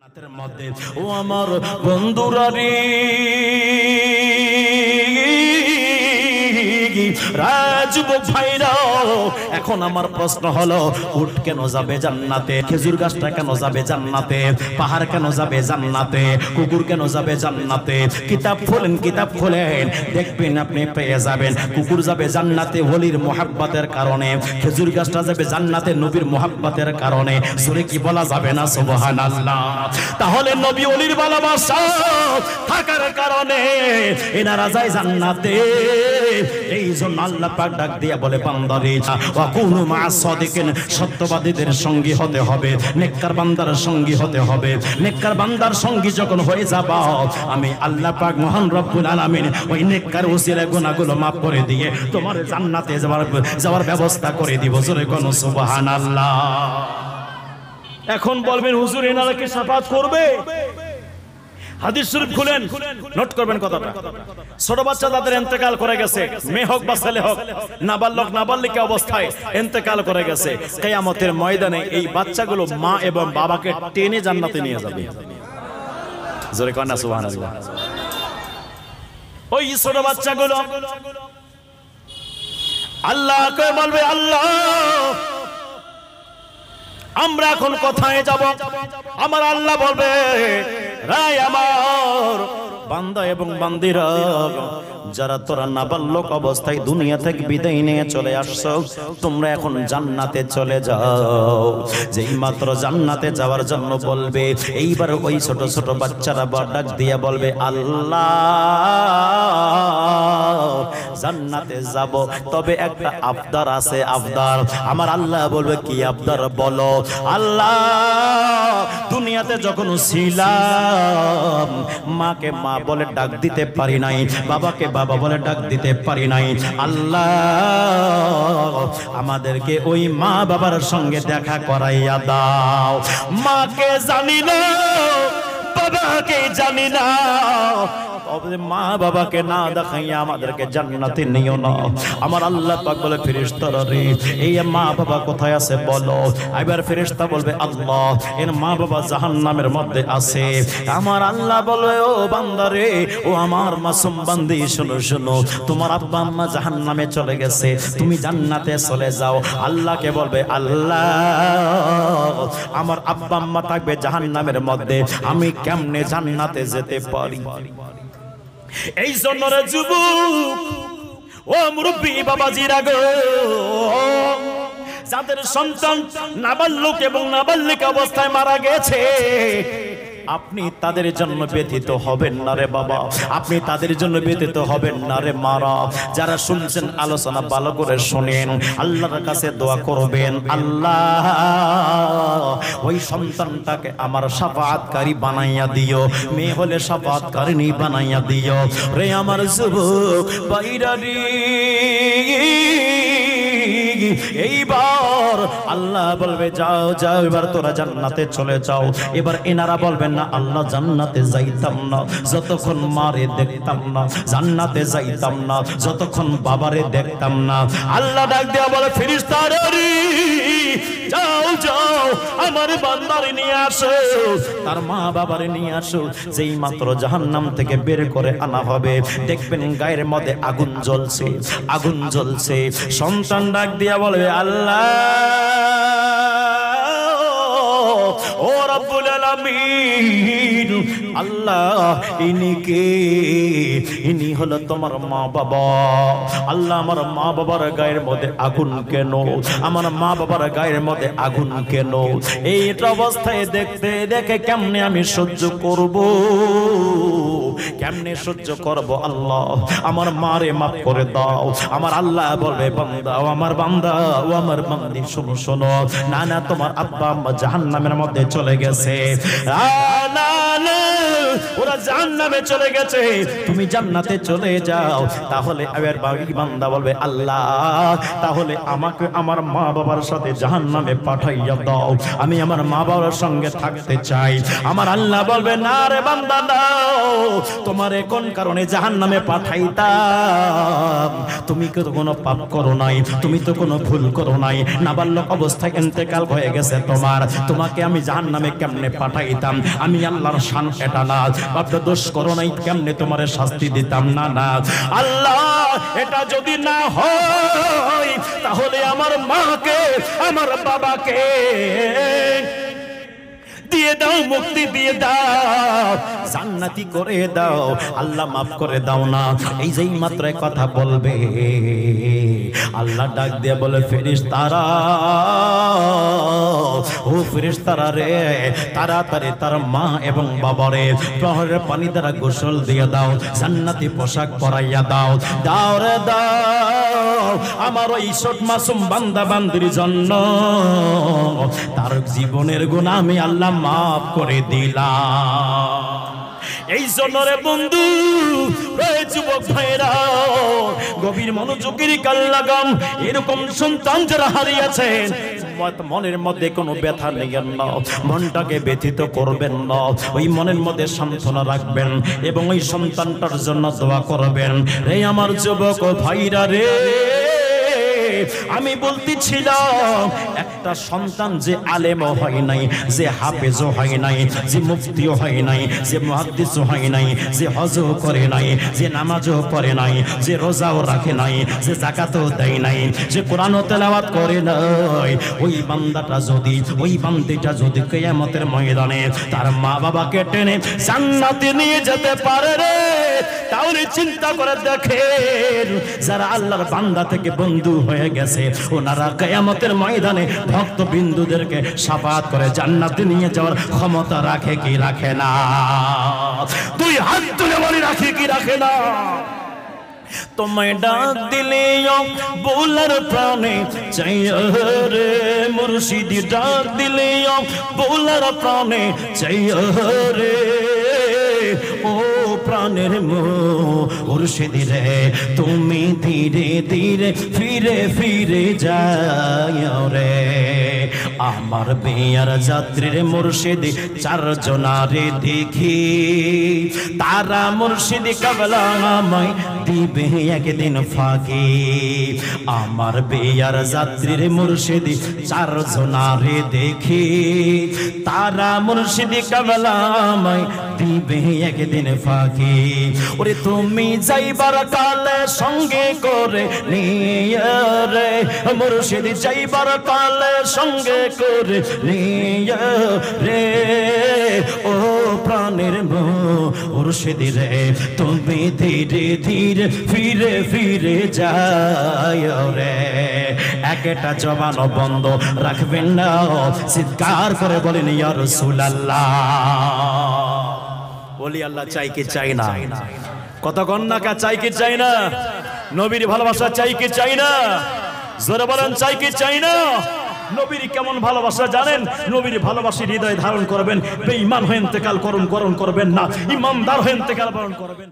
জান্নাতের মধ্যে ও আমার বন্ধুরা রে রাজযুবক ভাইরা, এখন আমার প্রশ্ন হলো, উট কেন যাবে জান্নাতে, খেজুর গাছটা কেন যাবে জান্নাতে, পাহাড় কেন যাবে জান্নাতে, কুকুর কেন যাবে জান্নাতে? কিতাব খোলেন, কিতাব খোলেন, দেখবেন আপনি পেয়ে যাবেন কুকুর যাবে জান্নাতে ওলির মুহাব্বতের কারণে, খেজুর গাছটা যাবে জান্নাতে নবীর মুহাব্বতের কারণে। সূরা কি বলা যাবে না সুবহানাল্লাহ? তাহলে নবী ওলির ভালোবাসা থাকার কারণে এনারা যায় জান্নাতে। এই জন্য আল্লাহ পাক ডাক দিয়া বলে, বান্দারে ওয়া কুনু মা'আস সাদিকিন, সত্যবাদীদের সঙ্গী হতে হবে, নেককার বান্দার সঙ্গী হতে হবে। নেককার বান্দার সঙ্গী যখন হয়ে যাবা, আমি আল্লাহ পাক মহান রব্বুল আলামিন ওই নেককার ওসিলায় গুনাহগুলো maaf করে দিয়ে তোমার জান্নাতে যাওয়ার ব্যবস্থা করে দিব। জোরে কোন সুবহানাল্লাহ। এখন বলবেন, হুজুর এনারা কি শাফাত করবে? হাদিস শরীফ খুলেন, নোট করবেন কথাটা। ছোট বাচ্চা যাদের ইন্তেকাল করে গেছে, মেয়ে হোক বা ছেলে হোক, নাবালক নাবালিকা অবস্থায় ইন্তেকাল করে গেছে, কিয়ামতের ময়দানে এই বাচ্চাগুলো মা এবং বাবাকে টেনে জান্নাতে নিয়ে যাবে। জোরে কোন সুবহানাল্লাহ। ওই ছোট বাচ্চাগুলো আল্লাহকে বলবে, আল্লাহ আমরা এখন কোথায় যাব? আমার আল্লাহ বলবে, রায় আমার বান্দা এবং বান্দিরা, যারা তোরা নাবালক অবস্থায় দুনিয়া থেকে বিদায় নিয়ে চলে আসছো, তোমরা এখন জান্নাতে চলে যাও। যেই মাত্র জান্নাতে যাওয়ার জন্য বলবে, এইবার ওই ছোট ছোট বাচ্চারা ডাক দিয়ে বলবে, আল্লাহ জান্নাতে যাব, তবে একটা আবদার আছে, আবদার। আমার আল্লাহ বলবে, কি আবদার বলো? আল্লাহ দুনিয়াতে যখন ছিলাম মাকে মা বলে ডাক দিতে পারি নাই, বাবাকে বাবা বলে ডাক দিতে পারি নাই, আল্লাহ আমাদেরকে ওই মা বাবার সঙ্গে দেখা করাইয়া দাও। মাকে জানি না, বাবাকে জানি না, মা বাবাকে না দেখাইয়া আমাদেরকে জান্নাতে নিও না। আমার আল্লাহ পাক বলে, ফেরেশতারা রে, এই মা বাবা কোথায় আছে বলো? এবার ফেরেশতা বলবে, আল্লাহ এর মা বাবা জাহান্নামের মধ্যে আছে। আমার আল্লাহ বলে, ও বান্দা রে, ও আমার মাসুম বান্দি, শোনো শোনো, তোমার আব্বা আম্মা জাহান্নামে চলে গেছে, তুমি জান্নাতে চলে যাও। আল্লাহকে বলবে, আল্লাহ আমার আব্বা আম্মা থাকবে জাহান্নামের মধ্যে, আমি কেমনে জান্নাতে যেতে পারি? এই জন্য রে যুবক, ও মুরব্বি বাবাজিরা গো, যাদের সন্তান নাবালক এবং নাবালিকা অবস্থায় মারা গেছে, আপনি তাদের জন্য ব্যথিত হবেন না রে বাবা, আপনি তাদের জন্য ব্যথিত হবেন না রে মারা। যারা শুনছেন আলোচনা ভালো করে শুনেন, আল্লাহর কাছে দোয়া করবেন, আল্লাহ ওই সন্তানটাকে আমার শাফাআতকারী বানাইয়া দিও, মেয়ে হলে শাফাআতকারিনী বানাইয়া দিও রে আমার যুবক ভাইরা রে। এইবার আল্লাহ বলবে, যাও যাও, এবার তোরা জান্নাতে চলে যাও। এবার এনারা বলবেন না, আল্লাহ জান্নাতে যাইতাম না যতক্ষণ মারে দেখতাম না, জান্নাতে যাইতাম না যতক্ষণ বাবারে দেখতাম না। আল্লাহ ডাক দেয়া বলে, ফেরেশতারা রে, যাও যাও, আমার বান্দারে নিয়ে আসো, তার মা বাবারে নিয়ে আসো। যেই মাত্র জাহান্নাম থেকে বের করে আনা হবে, দেখবেন গায়ের মধ্যে আগুন জ্বলছে, আগুন জ্বলছে। সন্তান ডাক দিয়া বলবে, আল্লাহ ও রব্বুল আলামিন, আল্লাহ ইনি কে? ইনি হলো তোমার মা বাবা। আল্লাহ আমার মা বাবার গায়ের মধ্যে আগুন কেন? আমার মা বাবার গায়ের মধ্যে আগুন কেন? এইটা অবস্থায় দেখতে দেখে কেমনে আমি সহ্য করব? কেমনে সহ্য করব? আল্লাহ আমার মারে মাফ করে দাও। আমার আল্লাহ বলবে, বান্দা ও আমার বান্দা, ও আমার বান্দি, শোনো শোনো, না না তোমার আব্বা আম্মা জাহান্নামের মধ্যে চলে গেছে, না ওরা জাহান্নামে চলে গেছে, তুমি জান্নাতে চলে যাও। তাহলে এবার বান্দা বলবে, আল্লাহ তাহলে আমাকে আমার মা বাবার সাথে জাহান্নামে পাঠাইয়া দাও, আমি আমার মা বাবার সঙ্গে থাকতে চাই। আমার আল্লাহ বলবে, না রে বান্দা নাও, তোমারে কোন কারণে জাহান্নামে পাঠাইতাম? তুমি তো কোনো পাপ করো নাই, তুমি তো কোনো ভুল করো নাই, নাবালক অবস্থায় ইন্তেকাল হয়ে গেছে তোমার, তোমাকে আমি জাহান্নামে কেমনে পাঠাইতাম? আমি আল্লাহর শান এটা না, বাপটা দোষ করো নাই, কেমনে তোমারে শাস্তি দিতাম? না না আল্লাহ, এটা যদি না হয় তাহলে আমার মাকে আমার বাবাকে দিয়ে দাও, মুক্তি দিয়ে দাও, জান্নাতি করে দাও, আল্লাহ মাফ করে দাও না। এই যেই মাত্র কথা বলবে, আল্লাহ ডাক দিয়ে বলে, ফেরেশতারা, ও ফেরেশতারা রে, তাড়াতাড়ি তার মা এবং বাবারে প্রহরের পানি দ্বারা গোসল দিয়ে দাও, জান্নাতি পোশাক পরাইয়া দাও, দাও রে দাও, আমার ওই ছোট মাসুম বান্দা বান্দির জন্য তার জীবনের গুনাহ আমি আল্লাহ মাফ করে দিলাম। এই জন্য রে বন্ধু, যুবক ভাইরা, গভীর মনোযোগের কাল লাগাম। এরকম সন্তান যারা হারিয়েছেন, মনের মধ্যে কোনো ব্যথা নেবেন না, মনটাকে ব্যথিত করবেন না, ওই মনের মধ্যে সান্ত্বনা রাখবেন এবং ওই সন্তানটার জন্য দোয়া করবেন। রে আমার যুবক ভাইরা রে, আমি বলতেছিলাম, একটা সন্তান যে আলেমও হয় নাই, যে হাফেজও হয় নাই, যে মুফতিও হয় নাই, যে মুহাদ্দিসও হয় নাই, যে হজও করে নাই, যে নামাজও পড়ে নাই, যে রোজাও রাখে নাই, যে যাকাতও দেয় নাই, যে কোরআনও তেলাওয়াত করে নাই, ওই বান্দাটা যদি, ওই বান্দিটা যদি কিয়ামতের ময়দানে তার মা বাবাকে টেনে জান্নাতে নিয়ে যেতে পারে রে, তাহলে চিন্তা করে দেখেন, যারা আল্লাহর বান্দা থেকে বন্ধু হয়ে গেছে, ওনারা কিয়ামতের ময়দানে ভক্ত বিন্দুদেরকে শাফাআত করে জান্নাতে নিয়ে যাওয়ার ক্ষমতা রাখে কি রাখে না? দুই হাত তুলে বলি, রাখে কি রাখে না? তোমায় ডাক দিলে বোলার প্রাণে চাই রে মুর্শিদি, ডাক দিলে বোলার প্রাণে চাই রে, ও প্রাণের মুর্শিদি রে, তুমি ধীরে ধীরে ফিরে ফিরে যাও রে। আমার বিয়ার যাত্রীর মুর্শিদি চারজনারে দেখি, তারা মুর্শিদি কাবলা আমায় দিবে একদিন ফাঁকি। আমার বিয়ার যাত্রীর মুর্শিদি চারজনারে দেখি, তারা মুর্শিদি কাবলা আমায় দিবে একদিন ফাঁকি। ওরে তুমি যাইবার কালে সঙ্গে করে নিয়ে রে, মুর্শিদি যাইবার কালে সঙ্গে করে নিয়ে রে, ও প্রাণের মুর্শিদি রে, তুমি ধীরে ধীরে ফিরে ফিরে যাও রে। একটা জবানও বন্ধ রাখবেন না, চিৎকার করে বলেন ইয়া রাসূলুল্লাহ। বলি আল্লাহ চাই কি চাই না? কত গন্নাকা চাই কি চাই না? নবীর ভালোবাসা চাই কি চাই না? জোরে বলেন চাই কি চাই না? নবীর কেমন ভালোবাসা জানেন? নবীর ভালোবাসা হৃদয়ে ধারণ করবেন, বেঈমান হয়ে ইন্তেকাল করবেন না, ইমানদার হয়ে ইন্তেকাল করবেন।